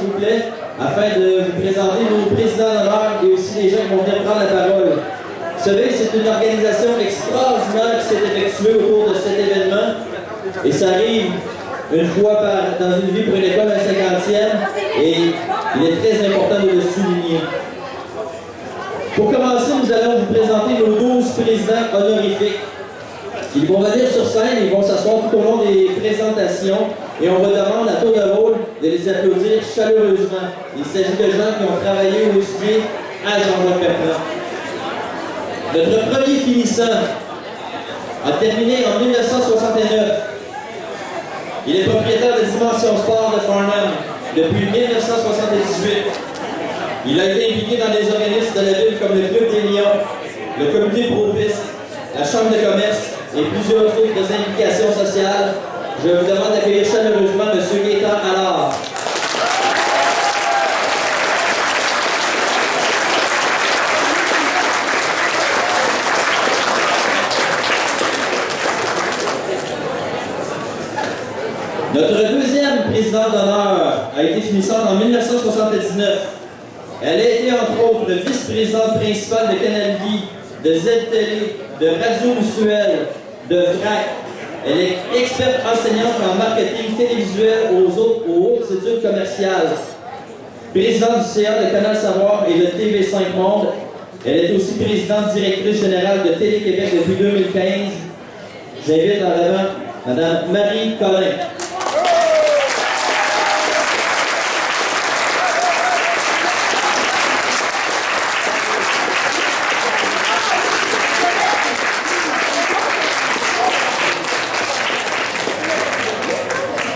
s'il vous plaît, afin de vous présenter nos présidents d'honneur et aussi les gens qui vont venir prendre la parole. Vous savez, c'est une organisation extraordinaire qui s'est effectuée au cours de cet événement. Et ça arrive une fois dans une vie pour une école à 50e. Et il est très important de le souligner. Pour commencer, nous allons vous présenter nos 12 présidents honorifiques. Ils vont venir sur scène, ils vont s'asseoir tout au long des présentations et on vous demande à tour de rôle de les applaudir chaleureusement. Il s'agit de gens qui ont travaillé aussi bien à Jean-Jacques Bertrand. Notre premier finissant a terminé en 1969. Il est propriétaire de Dimension Sport de Farnham depuis 1978. Il a été impliqué dans des organismes de la ville comme le Club des Lions, le Comité Pro-Piste, la Chambre de commerce et plusieurs autres implications sociales. Je vous demande d'accueillir chaleureusement M. Gaétan Allard. Notre deuxième présidente d'honneur a été finissante en 1979. Elle a été entre autres vice-présidente principale de Canal Vie, de Z-Télé, de Radio Mutuelle, de VRAC. Elle est experte enseignante en marketing télévisuel aux hautes études commerciales. Présidente du CA de Canal Savoir et de TV5 Monde. Elle est aussi présidente directrice générale de Télé-Québec depuis 2015. J'invite en avant Mme Marie Collin.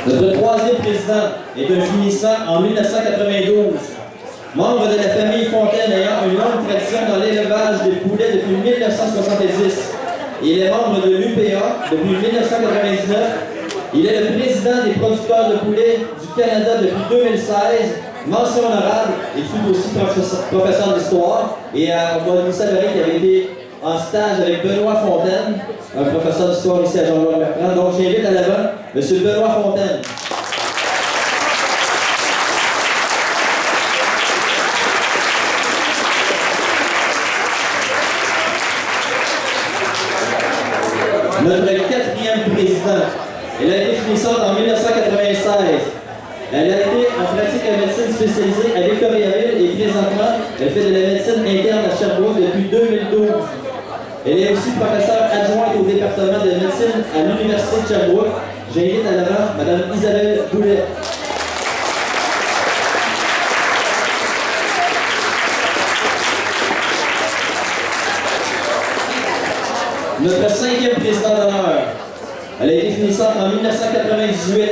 Notre troisième président est un finissant en 1992. Membre de la famille Fontaine ayant une longue tradition dans l'élevage des poulets depuis 1970. Il est membre de l'UPA depuis 1999. Il est le président des producteurs de poulets du Canada depuis 2016. Mention honorable, il fut aussi professeur d'histoire. Et on va nous s'avérer qu'il avait été en stage avec Benoît Fontaine, un professeur d'histoire ici à Jean-Jacques Bertrand. Donc j'invite à l'avant M. Benoît Fontaine. Notre quatrième présidente, elle a été finissante en 1996. Elle a été en pratique de médecine spécialisée à Victoriaville et présentement, elle fait de la médecine interne à Sherbrooke depuis 2012. Elle est aussi professeure adjointe au département de médecine à l'Université de Sherbrooke. J'invite à l'avant Mme Isabelle Boulet. Notre cinquième président d'honneur, elle a été finissante en 1998.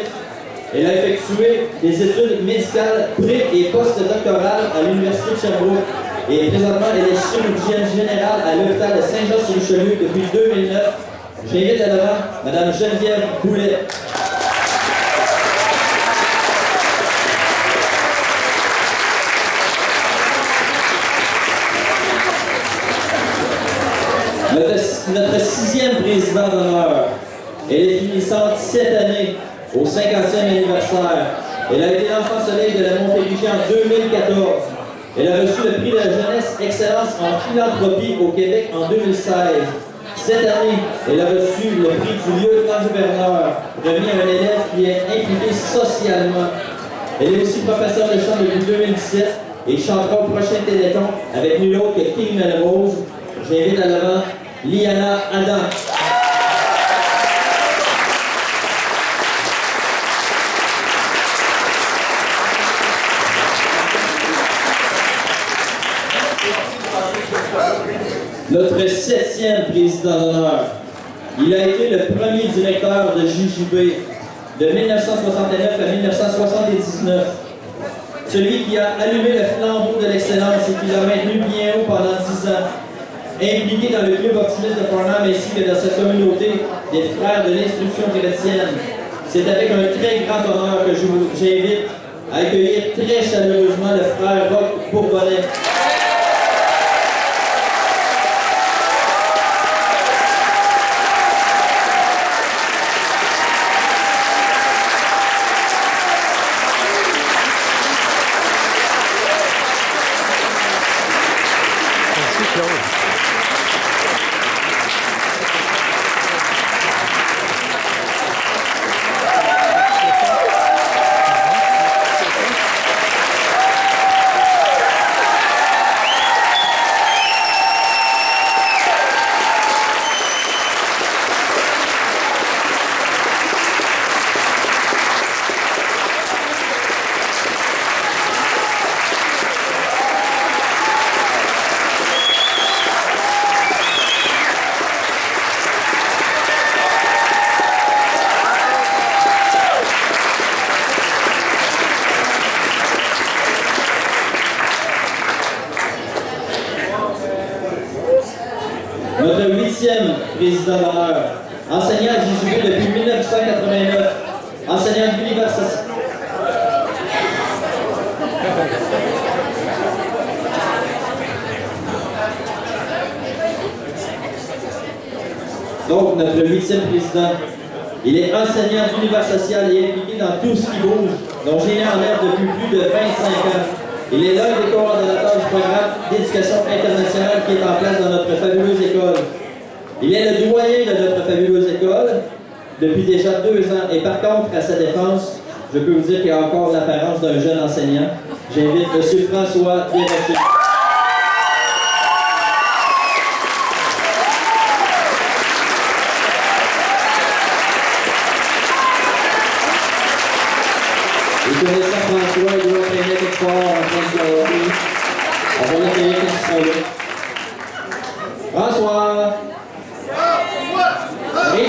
Elle a effectué des études médicales pré- et post-doctorales à l'Université de Sherbrooke. Et présentement, elle est chirurgienne générale à l'hôpital de Saint-Jean-sur-Richelieu depuis 2009. J'invite à l'avant Mme Geneviève Boulet. Notre sixième président d'honneur, elle est finissante cette année au 50e anniversaire. Elle a été l'enfant soleil de la Montérégie en 2014. Elle a reçu le prix de la jeunesse excellence en philanthropie au Québec en 2016. Cette année, elle a reçu le prix du lieutenant-gouverneur, remis à un élève qui est impliqué socialement. Elle est aussi professeure de chant depuis 2017 et chantera au prochain Téléthon avec nul autre que King Melrose. J'invite à l'avant Liana Adam. Notre septième président d'honneur. Il a été le premier directeur de JJB de 1969 à 1979. Celui qui a allumé le flambeau de l'excellence et qui l'a maintenu bien haut pendant 10 ans. Impliqué dans le club optimiste de Farnham ainsi que dans cette communauté des frères de l'instruction chrétienne. C'est avec un très grand honneur que j'invite à accueillir très chaleureusement le frère Roch Bourbonnais. 7e président d'honneur. Enseignant à JJB depuis 1989. Enseignant de l'université. Donc, notre 8e président. Il est enseignant d'univers social et impliqué dans tout ce qui bouge, dont génie en herbe depuis plus de 25 ans. Il est l'un des coordonnateurs du programme d'éducation internationale qui est en place dans notre fabuleuse école. Il est le doyen de notre fabuleuse école depuis déjà 2 ans. Et par contre, à sa défense, je peux vous dire qu'il a encore l'apparence d'un jeune enseignant. J'invite M. François Desrochers. Et connaissant François, il doit traîner quelque part en train de pleurer. On va l'accueillir quand il sera là. François! Oui?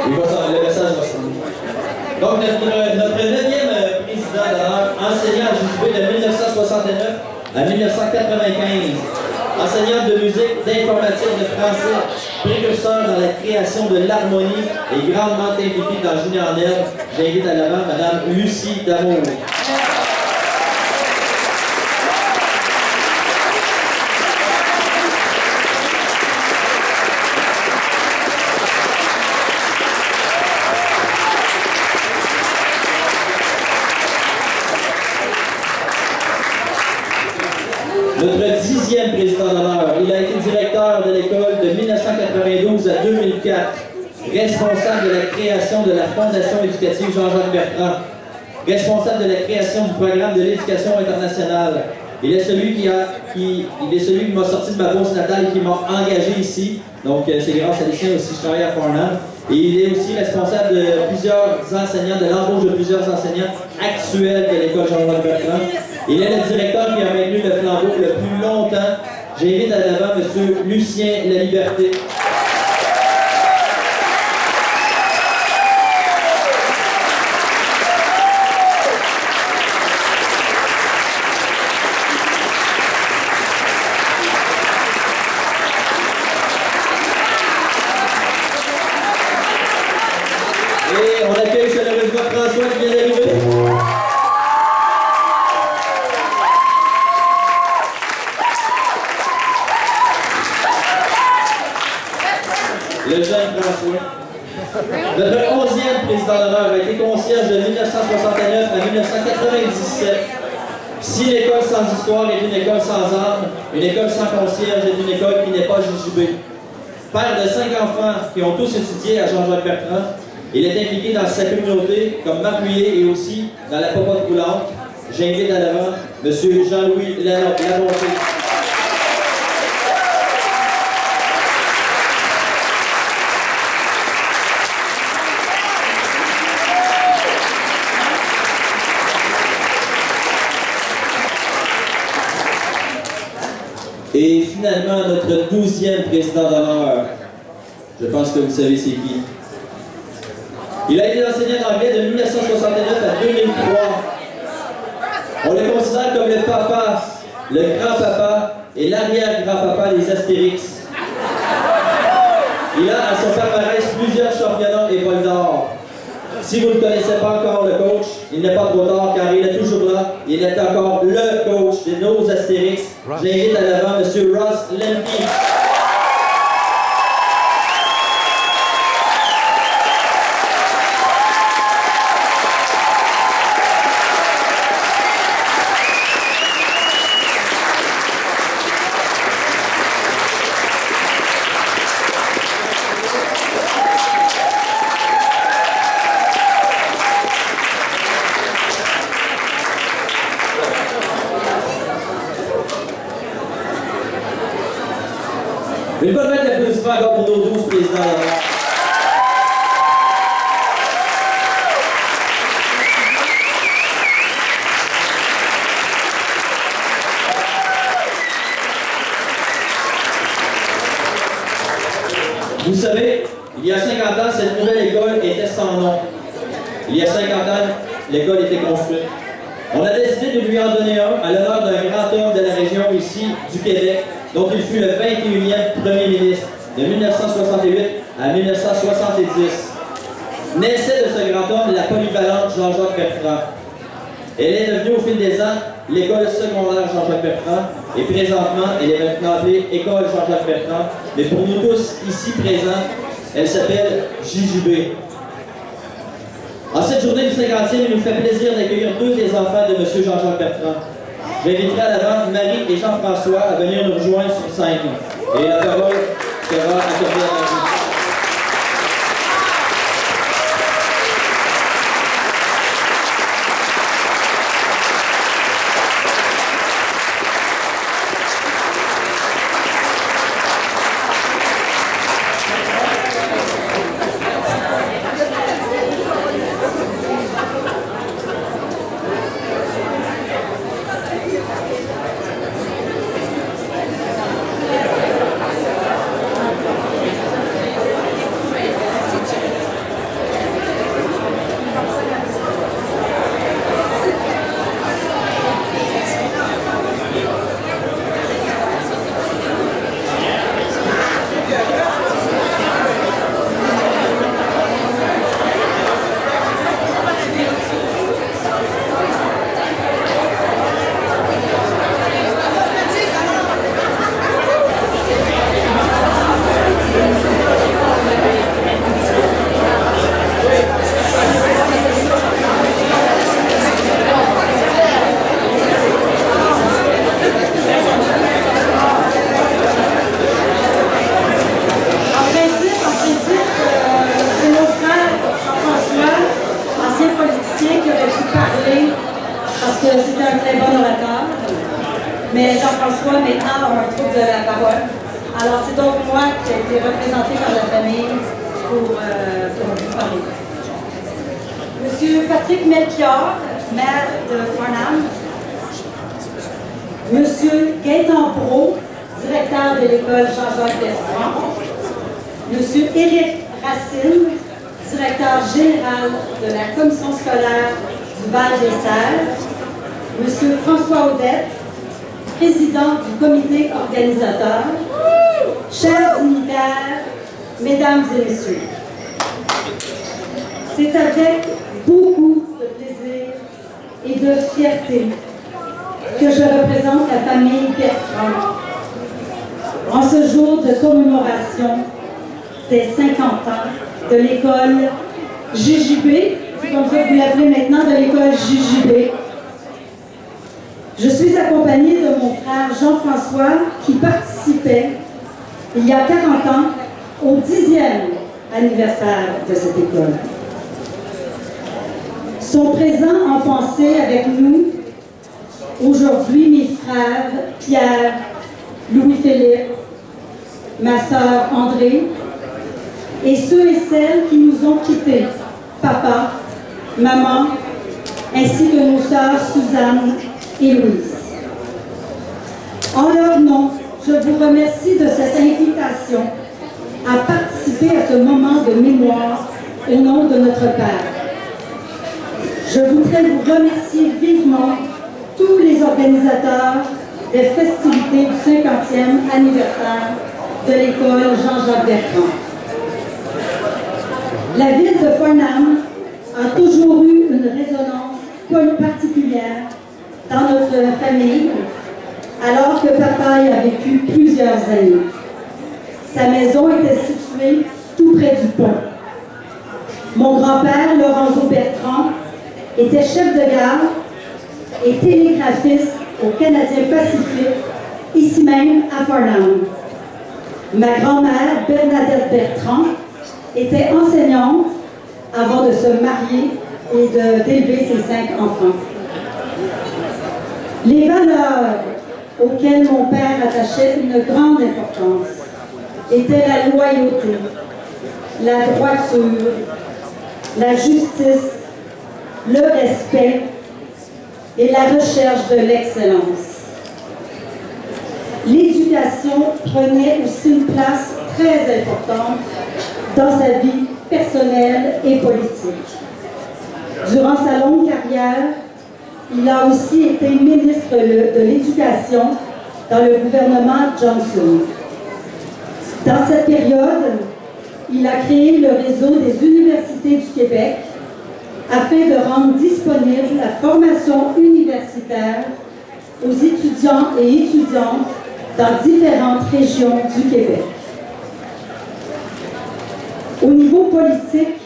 Le message va se rendre. Donc, notre 9e président d'honneur, enseignant à JJB de 1969 à 1995. Enseignante de musique, d'informatique, de français, précurseur dans la création de l'harmonie et grandement impliquée dans Génie en herbe, j'invite à l'avant Mme Lucie Damour. Notre 10e président d'honneur, il a été directeur de l'école de 1992 à 2004, responsable de la création de la Fondation éducative Jean-Jacques Bertrand, responsable de la création du programme de l'éducation internationale. Il est celui qui m'a sorti de ma bourse natale et qui m'a engagé ici. Donc, c'est grâce à lui aussi, je travaille à Farnham. Et il est aussi responsable de plusieurs enseignants, de l'embauche de plusieurs enseignants actuels de l'école Jean-Jacques Bertrand. Il est le directeur qui a maintenu le flambeau le plus longtemps. J'invite à l'avant M. Lucien Laliberté. Et on accueille chaleureusement François qui vient d'arriver. Le jeune François. Notre 11e président d'honneur a été concierge de 1969 à 1997. Si l'école sans histoire est une école sans âme, une école sans concierge est une école qui n'est pas JJB. Père de 5 enfants qui ont tous étudié à Jean-Jacques Bertrand, il est impliqué dans sa communauté comme marguillier et aussi dans la popote roulante. J'invite à l'avant M. Jean-Louis Labonté. Et finalement, notre 12e président d'honneur. Je pense que vous savez c'est qui. Il a été enseignant d'anglais de 1969 à 2003. On le considère comme le papa, le grand-papa et l'arrière-grand-papa des Astérix. Il a à son palmarès plusieurs championnats et vols d'or. Si vous ne connaissez pas encore le coach, il n'est pas trop tard car il est toujours là. Il est encore le coach de nos Astérix. J'invite à l'avant M. Ross Lemke. Une bonne main d'applaudissements encore pour nos 12 présidents. Vous savez, il y a 50 ans, cette nouvelle école était sans nom. Il y a 50 ans, l'école était construite. On a décidé de lui en donner un à l'honneur d'un grand homme de la région ici, du Québec, dont il fut le 21e premier ministre de 1968 à 1970. Naissait de ce grand homme la polyvalente Jean-Jacques Bertrand. Elle est devenue au fil des ans l'école secondaire Jean-Jacques Bertrand et présentement elle est maintenant appelée École Jean-Jacques Bertrand. Mais pour nous tous ici présents, elle s'appelle JJB. En cette journée du 50e, il nous fait plaisir d'accueillir deux des enfants de M. Jean-Jacques Bertrand. J'inviterai à l'avance Marie et Jean-François à venir nous rejoindre sur scène. Et la parole sera accordée à Marie. Parce que c'était un très bon orateur, mais Jean-François maintenant a un trouble de la parole. Alors c'est donc moi qui ai été représentée par la famille pour vous parler. Monsieur Patrick Melchior, maire de Farnham. Monsieur Gaëtan Brault, directeur de l'école Jean-Jacques Bertrand. Monsieur Éric Racine, directeur général de la commission scolaire du Val-des-Serres. Monsieur François Audette, président du comité organisateur. Chers dignitaires, mesdames et messieurs, c'est avec beaucoup de plaisir et de fierté que je représente la famille Bertrand en ce jour de commémoration des 50 ans de l'école JJB, c'est comme ça que vous l'appelez maintenant, de l'école JJB. Je suis accompagnée de mon frère Jean-François qui participait il y a 40 ans au 10e anniversaire de cette école. Sont présents en pensée avec nous aujourd'hui mes frères Pierre, Louis-Philippe, ma sœur André, et ceux et celles qui nous ont quittés, papa, maman, ainsi que nos sœurs Suzanne et Louise. En leur nom, je vous remercie de cette invitation à participer à ce moment de mémoire au nom de notre Père. Je voudrais vous remercier vivement tous les organisateurs des festivités du 50e anniversaire de l'école Jean-Jacques Bertrand. La ville de Farnham a toujours eu une résonance particulière dans notre famille, alors que papa y a vécu plusieurs années. Sa maison était située tout près du pont. Mon grand-père, Lorenzo Bertrand, était chef de gare et télégraphiste au Canadien Pacifique, ici même à Farnham. Ma grand-mère, Bernadette Bertrand, était enseignante avant de se marier et d'élever ses 5 enfants. Les valeurs auxquelles mon père attachait une grande importance étaient la loyauté, la droiture, la justice, le respect et la recherche de l'excellence. L'éducation prenait aussi une place très importante dans sa vie personnelle et politique. Durant sa longue carrière, Il a aussi été ministre de l'Éducation dans le gouvernement Johnson. Dans cette période, il a créé le réseau des universités du Québec afin de rendre disponible la formation universitaire aux étudiants et étudiantes dans différentes régions du Québec. Au niveau politique,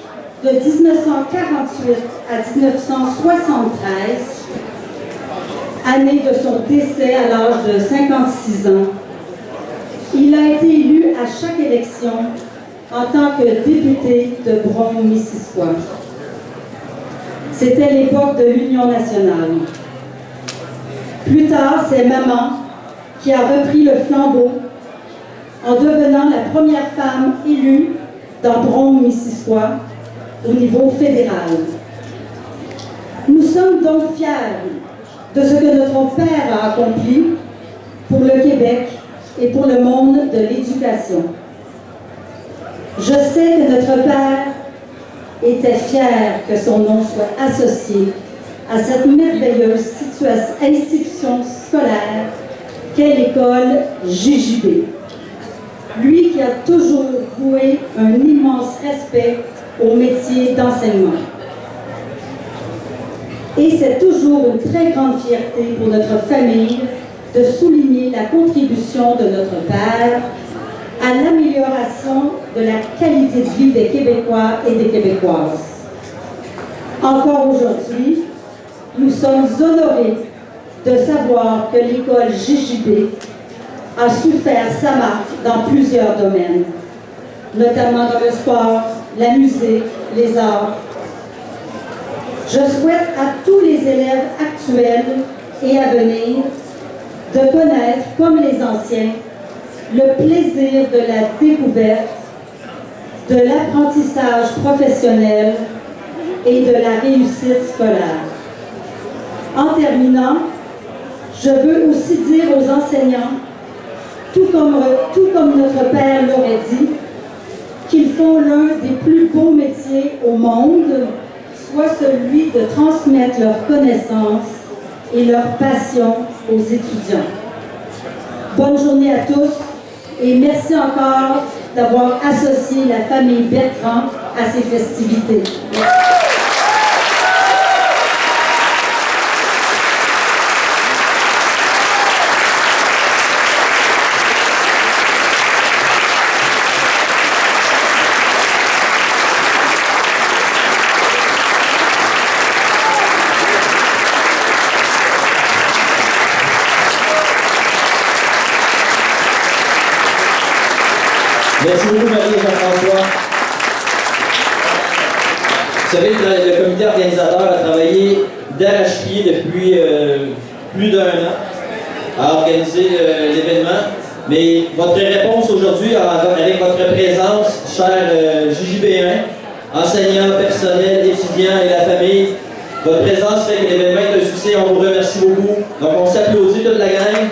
de 1948 à 1973, année de son décès à l'âge de 56 ans, il a été élu à chaque élection en tant que député de Brome-Missisquoi. C'était l'époque de l'Union nationale. Plus tard, c'est maman qui a repris le flambeau en devenant la première femme élue dans Brome-Missisquoi au niveau fédéral. Nous sommes donc fiers de ce que notre père a accompli pour le Québec et pour le monde de l'éducation. Je sais que notre père était fier que son nom soit associé à cette merveilleuse institution scolaire qu'est l'école JJB. Lui qui a toujours voué un immense respect au métier d'enseignement. Et c'est toujours une très grande fierté pour notre famille de souligner la contribution de notre père à l'amélioration de la qualité de vie des Québécois et des Québécoises. Encore aujourd'hui, nous sommes honorés de savoir que l'école JJB a su faire sa marque dans plusieurs domaines, notamment dans le sport, la musique, les arts. Je souhaite à tous les élèves actuels et à venir de connaître, comme les anciens, le plaisir de la découverte, de l'apprentissage professionnel et de la réussite scolaire. En terminant, je veux aussi dire aux enseignants, tout comme notre père l'aurait dit, qu'ils font l'un des plus beaux métiers au monde, soit celui de transmettre leurs connaissances et leur passion aux étudiants. Bonne journée à tous et merci encore d'avoir associé la famille Bertrand à ces festivités. Merci beaucoup, Marie et Jean-François. Vous savez que le comité organisateur a travaillé d'arrache-pied depuis plus d'1 an à organiser l'événement. Mais votre réponse aujourd'hui, avec votre présence, chers JJB1, enseignants, personnel, étudiants et la famille, votre présence fait que l'événement est un succès. On vous remercie beaucoup. Donc, on s'applaudit toute la gang.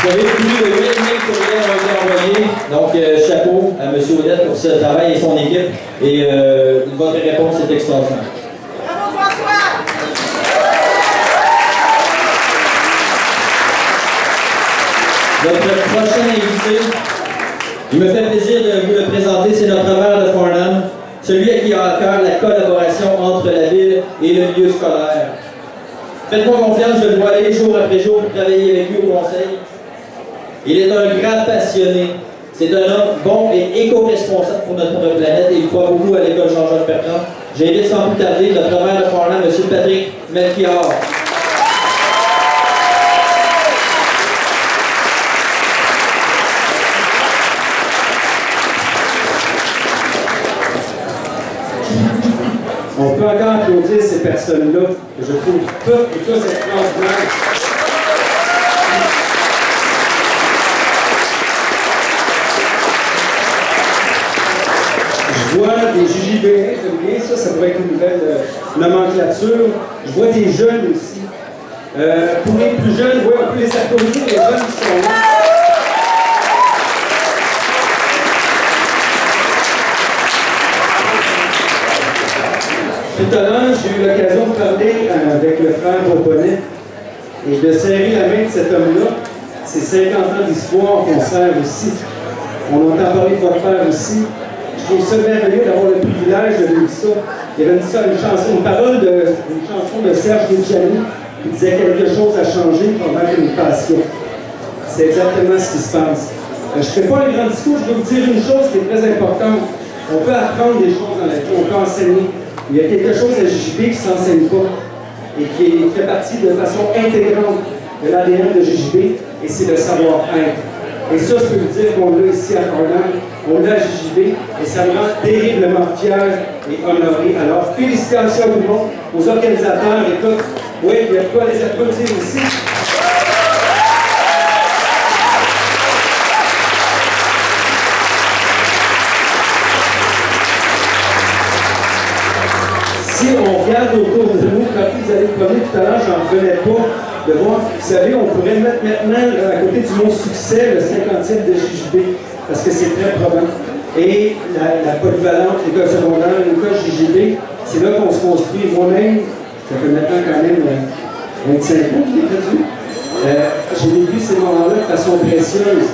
Vous avez plus de 8000 courriels ont été envoyés, donc chapeau à M. Audette pour ce travail et son équipe. Et votre réponse est extraordinaire. Bravo François! Notre prochain invité, il me fait plaisir de vous le présenter, c'est notre maire de Farnham, celui à qui a à cœur la collaboration entre la ville et le milieu scolaire. Faites-moi confiance, je le vois aller jour après jour pour travailler avec lui au conseil. Il est un grand passionné. C'est un homme bon et éco-responsable pour notre planète et il croit beaucoup à l'école Jean-Jacques Bertrand. J'invite sans plus tarder notre maire de Farnham, M. Patrick Melchior. On peut encore applaudir ces personnes-là, que je trouve toutes et tous extraordinaires. Je vois des JJB, j'aime bien ça, ça pourrait être une nouvelle nomenclature. Je vois des jeunes aussi. Pour les plus jeunes, ouais, on peut les applaudir, les jeunes qui sont là. Tout à l'heure, j'ai eu l'occasion de parler avec le frère Bourbonnais et de serrer la main de cet homme-là. C'est 50 ans d'histoire qu'on sert aussi. On entend parler de votre père aussi. Je trouve ça merveilleux d'avoir le privilège de vivre ça. Il y avait une parole une chanson de Serge Luciani qui disait quelque chose a changé pendant que nous passions. C'est exactement ce qui se passe. Je ne fais pas un grand discours, je vais vous dire une chose qui est très importante. On peut apprendre des choses dans la vie, on peut enseigner. Il y a quelque chose à JJB qui ne s'enseigne pas et qui fait partie de façon intégrante de l'ADN de JJB, et c'est le savoir-être. Et ça, je peux vous dire qu'on l'a ici à Cornell, on l'a à JJB, et ça me rend terriblement fier et honoré. Alors, félicitations à tout le monde, aux organisateurs, écoute, oui, il y a quoi les applaudir ici. Si on regarde autour de nous, quand vous allez promener tout à l'heure, j'en revenais pas de voir. Vous savez, on pourrait mettre maintenant à côté du mot succès le 50e de JJB, parce que c'est très probant. Et la polyvalente, l'école secondaire, l'école JJB, c'est là qu'on se construit. Moi-même, ça fait maintenant quand même 25 ans que j'ai perdu. J'ai vécu ces moments-là de façon précieuse.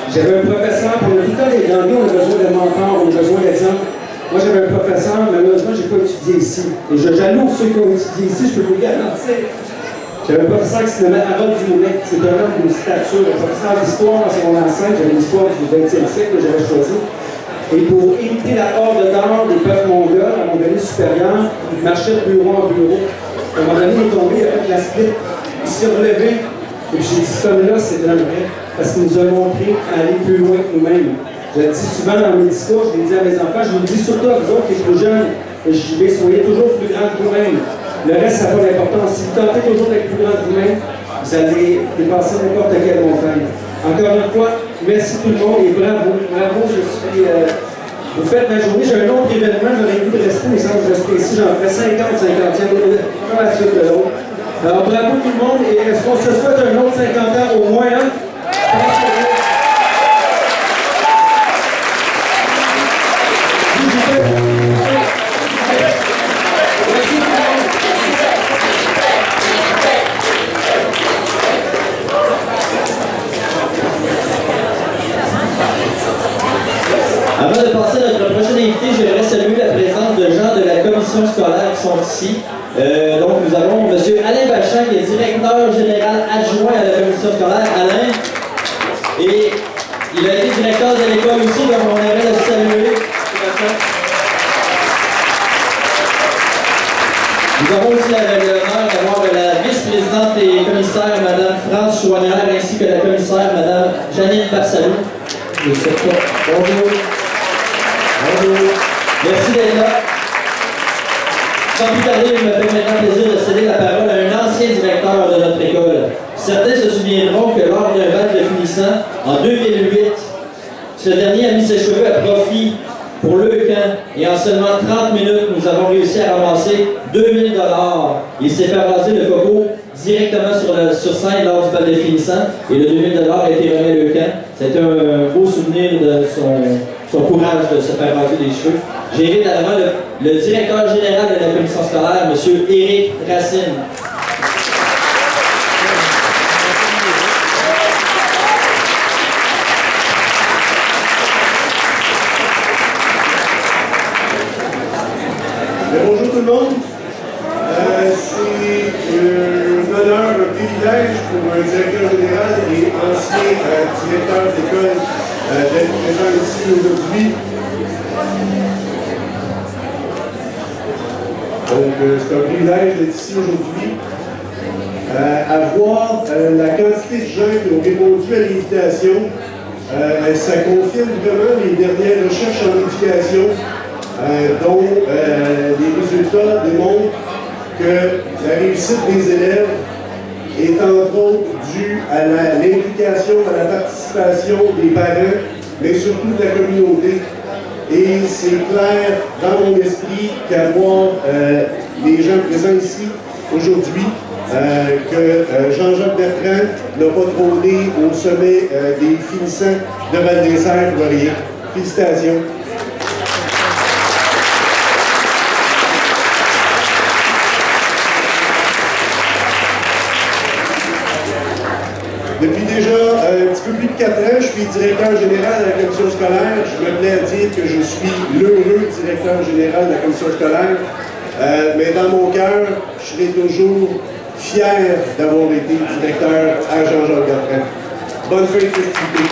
J'avais un professeur, on a tout le temps des grands, on a besoin de mentors, on a besoin d'exemples. Moi, j'avais un professeur, malheureusement, je n'ai pas étudié ici. Et je jalouse ceux qui ont étudié ici, je peux vous le garantir. J'avais un professeur qui se nommait Harold Dumounet. C'est un homme d'une stature, un professeur d'histoire en secondaire 5. J'avais l'histoire du 20e siècle que j'avais choisi. Et pour imiter la horde d'or des peuples mongols à Mongolie supérieure, il marchait de bureau en bureau. À un moment donné, il est tombé, il a fait la split, il s'est relevé. Et j'ai dit, cet homme-là, c'est un vrai, parce qu'il nous a montré à aller plus loin que nous-mêmes. Je le dis souvent dans mes discours, je l'ai dit à mes enfants, je vous le dis surtout à vous autres, les plus jeunes, et je dis, soyez toujours plus grands que vous-même. Le reste, ça n'a pas d'importance. Si vous tentez toujours d'être plus grand que vous-même, vous allez dépasser n'importe quelle montagne. Encore une fois, merci tout le monde et bravo. Bravo, je suis. Vous faites ma journée, j'ai un autre événement, j'aurais envie de rester, mais sans je rester ici, j'en ferai 50, comme la suite de l'autre. Alors bravo tout le monde, et est-ce qu'on se souhaite un autre 50 ans au moins, hein? Avant de passer à notre prochain invité, j'aimerais saluer la présence de gens de la commission scolaire qui sont ici. Donc nous avons M. Alain Bachand, qui est directeur général adjoint à la commission scolaire. Alain, et il a été directeur de l'école aussi, donc on aimerait le saluer. Nous avons aussi l'honneur d'avoir la vice-présidente et commissaire, Mme France Chouanière, ainsi que la commissaire, Mme Janine Barsalou. Bonjour. Bonjour. Merci d'être là. Sans plus tarder, il me fait maintenant plaisir de céder la parole à un ancien directeur de notre école. Certains se souviendront que lors d'un bal de finissant, en 2008, ce dernier a mis ses cheveux à profit pour le camp, et en seulement 30 minutes, nous avons réussi à ramasser 2000 $. Il s'est fait raser le coco directement sur scène lors du bal de finissant, et le 2000 $ a été remis à le camp. C'était un beau souvenir de son courage de se faire raser les cheveux. J'invite à l'avant le directeur général de la commission scolaire, M. Éric Racine. Bonjour tout le monde. C'est un honneur, un privilège pour un directeur général et ancien directeur d'école d'être présent ici aujourd'hui. Donc, c'est un privilège d'être ici aujourd'hui. À voir la quantité de gens qui ont répondu à l'invitation, ça confirme vraiment les dernières recherches en éducation, dont les résultats démontrent que la réussite des élèves est entre autres due à l'implication, à la participation des parents, mais surtout de la communauté. Et c'est clair dans mon esprit qu'à voir les gens présents ici aujourd'hui, que Jean-Jacques Bertrand n'a pas trôné au sommet des finissants de Val-des-Serres pour rien. Félicitations. Depuis déjà un petit peu plus de 4 ans, je suis directeur général de la commission scolaire. Je me plais à dire que je suis l'heureux directeur général de la commission scolaire. Mais dans mon cœur, je serai toujours fier d'avoir été directeur à Jean-Jacques Bertrand. Bonne fin de festivité.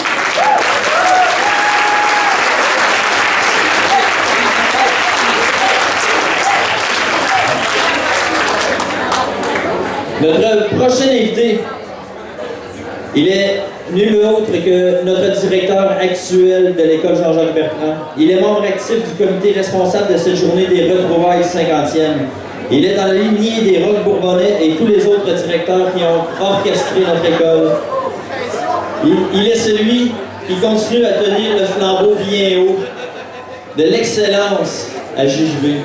Notre prochain invité, il est nul autre que notre directeur actuel de l'école Jean-Jacques Bertrand. Il est membre actif du comité responsable de cette journée des retrouvailles 50e. Il est dans la lignée des Rocs Bourbonnais et tous les autres directeurs qui ont orchestré notre école. Il est celui qui continue à tenir le flambeau bien haut de l'excellence à JJB,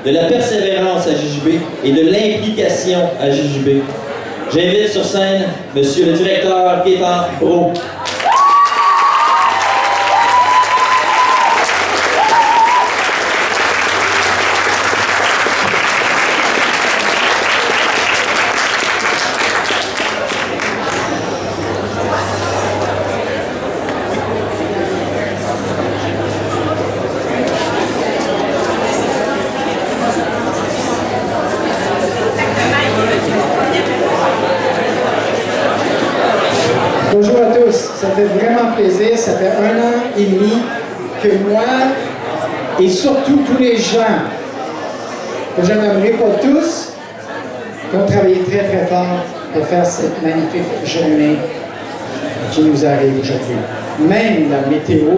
de la persévérance à JJB et de l'implication à JJB. J'invite sur scène Monsieur le directeur Gaétan Brault. Bonjour à tous, ça fait vraiment plaisir, ça fait 1 an et demi que moi et surtout tous les gens, que je n'aimerais pas tous, qui ont travaillé très très fort pour faire cette magnifique journée qui nous arrive aujourd'hui. Même la météo,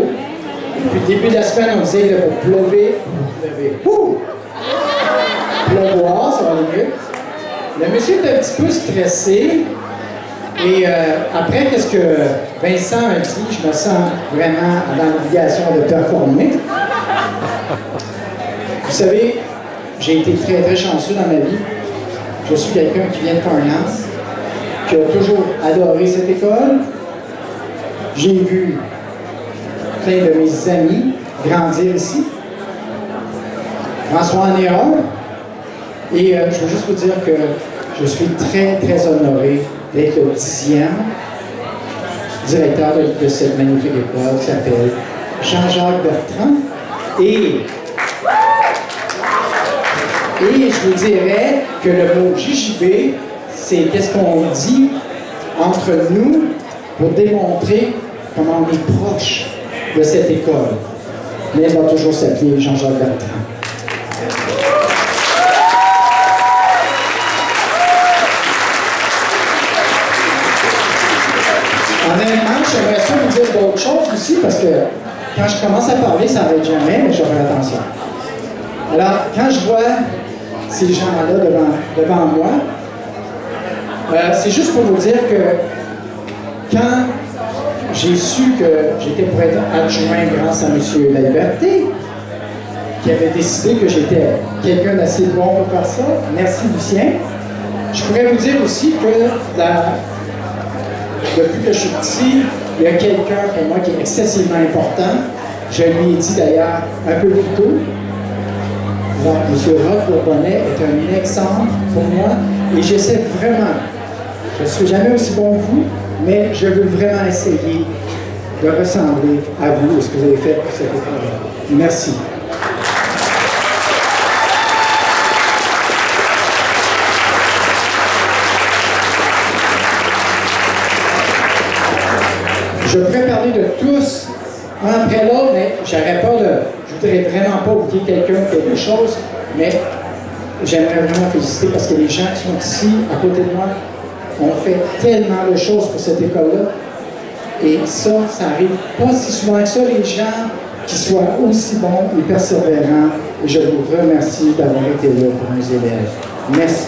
depuis le début de la semaine, on disait qu'il va pleuvoir, ça va aller mieux. Le monsieur est un petit peu stressé. Et après, qu'est-ce que Vincent a dit, je me sens vraiment dans l'obligation de performer. Vous savez, j'ai été très très chanceux dans ma vie. Je suis quelqu'un qui vient de Parnasse, qui a toujours adoré cette école. J'ai vu plein de mes amis grandir ici. François en est un. Et je veux juste vous dire que je suis très très honoré d'être le 10e directeur de cette magnifique école qui s'appelle Jean-Jacques Bertrand. Et je vous dirais que le mot JJB, c'est qu'est-ce qu'on dit entre nous pour démontrer comment on est proche de cette école. Mais elle va toujours s'appeler Jean-Jacques Bertrand. Honnêtement, j'aimerais ça vous dire d'autres choses aussi, parce que quand je commence à parler, ça n'arrête jamais, mais je fais attention. Alors, quand je vois ces gens-là devant moi, c'est juste pour vous dire que quand j'ai su que j'étais pour être adjoint grâce à M. Laliberté, qui avait décidé que j'étais quelqu'un d'assez bon pour faire ça, merci Lucien, je pourrais vous dire aussi que depuis que je suis petit, il y a quelqu'un pour moi qui est excessivement important. Je lui ai dit d'ailleurs un peu plus tôt. Donc, M. Roch Bourbonnais est un exemple pour moi et j'essaie vraiment, je ne suis jamais aussi bon que vous, mais je veux vraiment essayer de ressembler à vous et ce que vous avez fait pour cette école. Merci. Je pourrais parler de tous, un après l'autre, mais je voudrais vraiment pas oublier quelqu'un, quelque chose, mais j'aimerais vraiment féliciter parce que les gens qui sont ici, à côté de moi, ont fait tellement de choses pour cette école-là. Et ça arrive pas si souvent que ça, les gens qui soient aussi bons et persévérants. Et je vous remercie d'avoir été là pour nos élèves. Merci.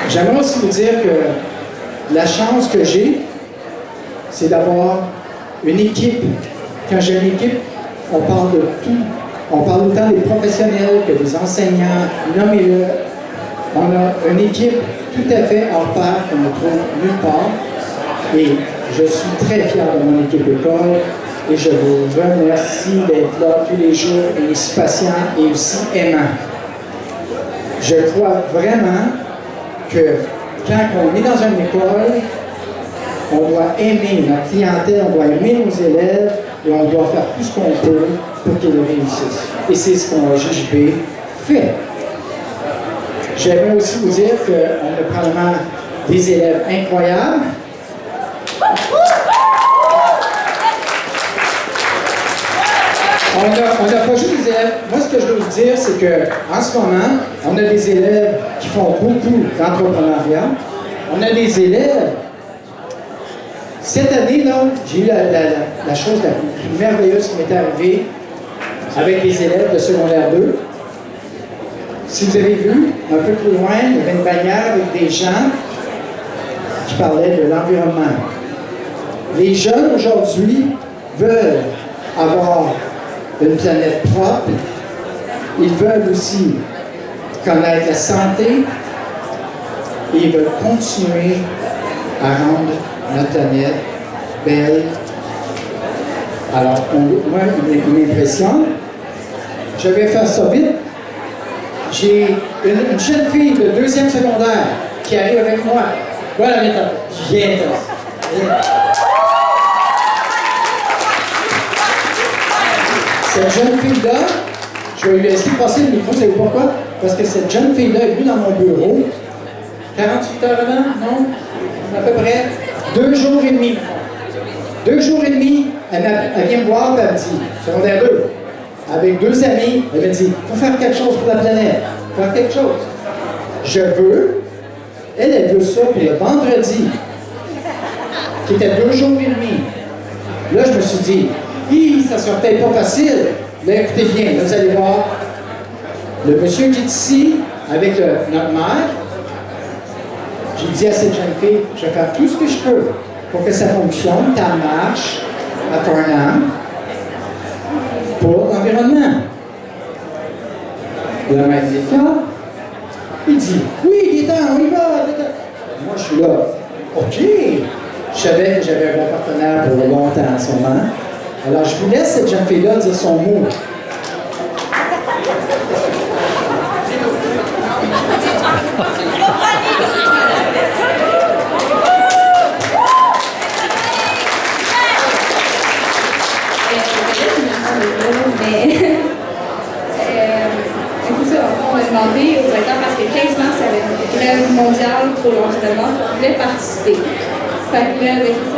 J'aimerais aussi vous dire que la chance que j'ai, c'est d'avoir une équipe. Quand j'ai une équipe, on parle de tout. On parle autant des professionnels que des enseignants, nommez-le. On a une équipe tout à fait hors pair qu'on ne trouve nulle part. Et je suis très fier de mon équipe d'école. et je vous remercie d'être là tous les jours et aussi patient et aussi aimant. Je crois vraiment que quand on est dans une école, on doit aimer notre clientèle, on doit aimer nos élèves et on doit faire tout ce qu'on peut pour qu'ils réussissent. Et c'est ce qu'on a JJB fait. J'aimerais aussi vous dire qu'on a probablement des élèves incroyables. On n'a pas juste des élèves. Moi, ce que je veux vous dire, c'est qu'en ce moment, on a des élèves qui font beaucoup d'entrepreneuriat. On a des élèves. Cette année, là, j'ai eu la chose la plus merveilleuse qui m'est arrivée avec les élèves de secondaire 2. Si vous avez vu, un peu plus loin, il y avait une bannière avec des gens qui parlaient de l'environnement. Les jeunes aujourd'hui veulent avoir une planète propre. Ils veulent aussi connaître la santé et ils veulent continuer à rendre notre planète belle. Alors, moi, une impression, je vais faire ça vite. J'ai une jeune fille de 2e secondaire qui arrive avec moi. Voilà, maintenant. Viens, cette jeune fille-là, je vais lui laisser passer le micro, vous savez pourquoi? Parce que cette jeune fille-là est venue dans mon bureau 48 heures avant, non? À peu près 2 jours et demi. 2 jours et demi, elle vient me voir et elle me dit, secondaire 2, avec 2 amis, elle me dit, il faut faire quelque chose pour la planète. Faire quelque chose. Je veux, elle veut ça pour le vendredi, qui était 2 jours et demi. Là, je me suis dit, ça sera peut-être pas facile. Là, écoutez bien, là, vous allez voir, le monsieur qui est ici, avec notre mère, j'ai dit à cette jeune fille, je vais faire tout ce que je peux pour que ça fonctionne, ta marche à Farnham pour l'environnement. Le maître d'État, il dit, oui, il est temps, on y va. Moi, je suis là, OK. Je savais que j'avais un bon partenaire pour longtemps en ce moment. Alors, je vous laisse cette jeune fille-là dire son mot. On a demandé au directeur parce que 15 mars, il y avait une grève mondiale pour l'environnement, on voulait participer. Fait que là,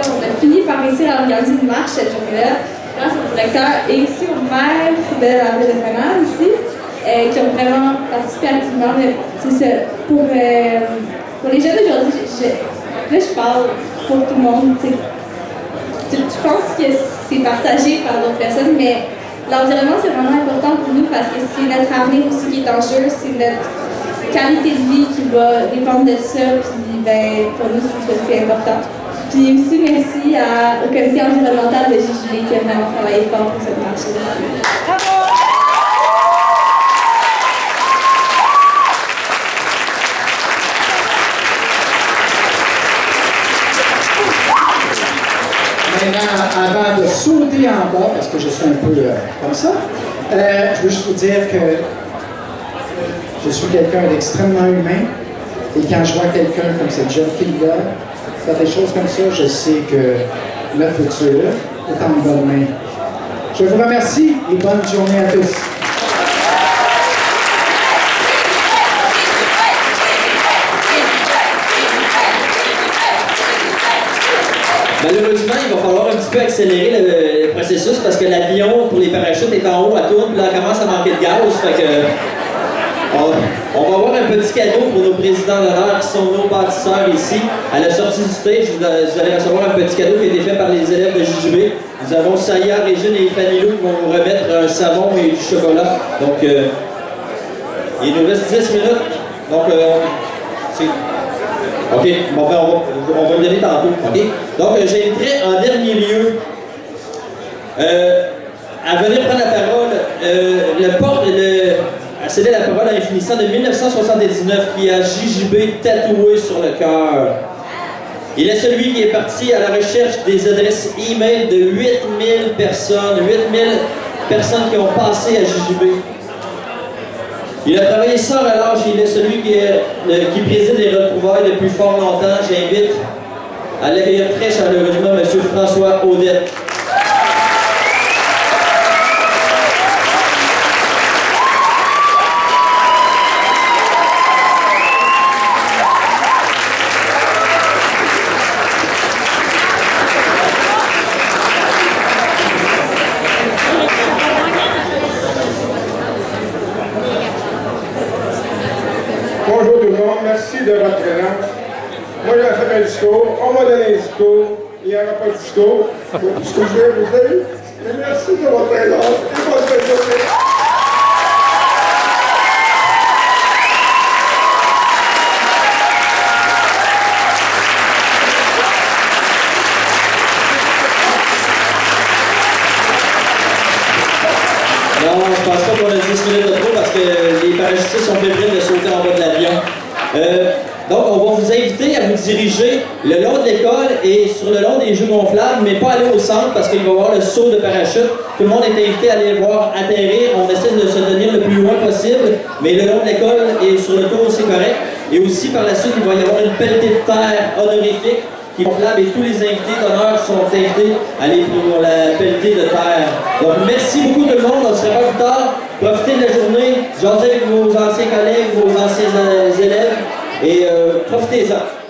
on a fini par réussir à organiser une marche cette journée-là, grâce au directeur et aussi au maire de la ville de Farnham ici, qui ont vraiment participé activement. Pour les jeunes d'aujourd'hui, là je parle pour tout le monde. Je pense que c'est partagé par d'autres personnes, mais l'environnement, c'est vraiment important pour nous parce que c'est notre avenir aussi qui est en jeu, c'est notre qualité de vie qui va dépendre de ça, puis pour nous, c'est important. Puis aussi, merci au comité environnemental de JJB qui a vraiment travaillé fort pour cette marche-là. Bravo! Maintenant, avant de sauter en bas, parce que je suis un peu comme ça, je veux juste vous dire que je suis quelqu'un d'extrêmement humain. Et quand je vois quelqu'un comme cette jeune fille-là faire des choses comme ça, je sais que notre futur est en bonne main. Je vous remercie et bonne journée à tous. Malheureusement, il va falloir un petit peu accélérer le processus parce que l'avion pour les parachutes est en haut à tourne, puis là, on commence à manquer de gaz. Fait que, on va avoir un petit cadeau pour nos présidents d'honneur qui sont nos bâtisseurs ici. À la sortie du stage, vous allez recevoir un petit cadeau qui a été fait par les élèves de JJB. Nous avons Saya, Régine et Fanny Lou qui vont vous remettre un savon et du chocolat. Donc, il nous reste 10 minutes. Donc, OK, bon, ben on va le donner tantôt. OK? Donc, j'inviterai en dernier lieu à venir prendre la parole à céder la parole à un finissant de 1979 qui a JJB tatoué sur le cœur. Il est celui qui est parti à la recherche des adresses e-mail de 8000 personnes, 8000 personnes qui ont passé à JJB. Il a travaillé sans relâche, il est celui qui préside les retrouvailles depuis fort longtemps. J'invite à l'accueillir très chaleureusement M. François Audette. Bonjour tout le monde, merci de votre présence. Moi, j'ai fait un discours, on m'a donné un discours, il n'y aura pas de discours. Ce que je vais vous dire, et merci de votre présence et votre présence. Non, je pense pas qu'on a 10 minutes de trop parce que les parachutistes sont fébriles de sauter en bas de l'avion. Donc, on va vous inviter à vous diriger le long de l'école et sur le long des jeux gonflables, mais pas aller au centre parce qu'il va y avoir le saut de parachute. Tout le monde est invité à aller le voir atterrir. On essaie de se tenir le plus loin possible, mais le long de l'école et sur le tour, c'est correct. Et aussi, par la suite, il va y avoir une pelletée de terre honorifique qui est gonflable et tous les invités d'honneur sont invités à aller pour la pelletée de terre. Donc, merci beaucoup tout le monde. On ne sera pas plus tard. Profitez de la journée. Jasez avec vos anciens collègues, vos anciens élèves et profitez-en.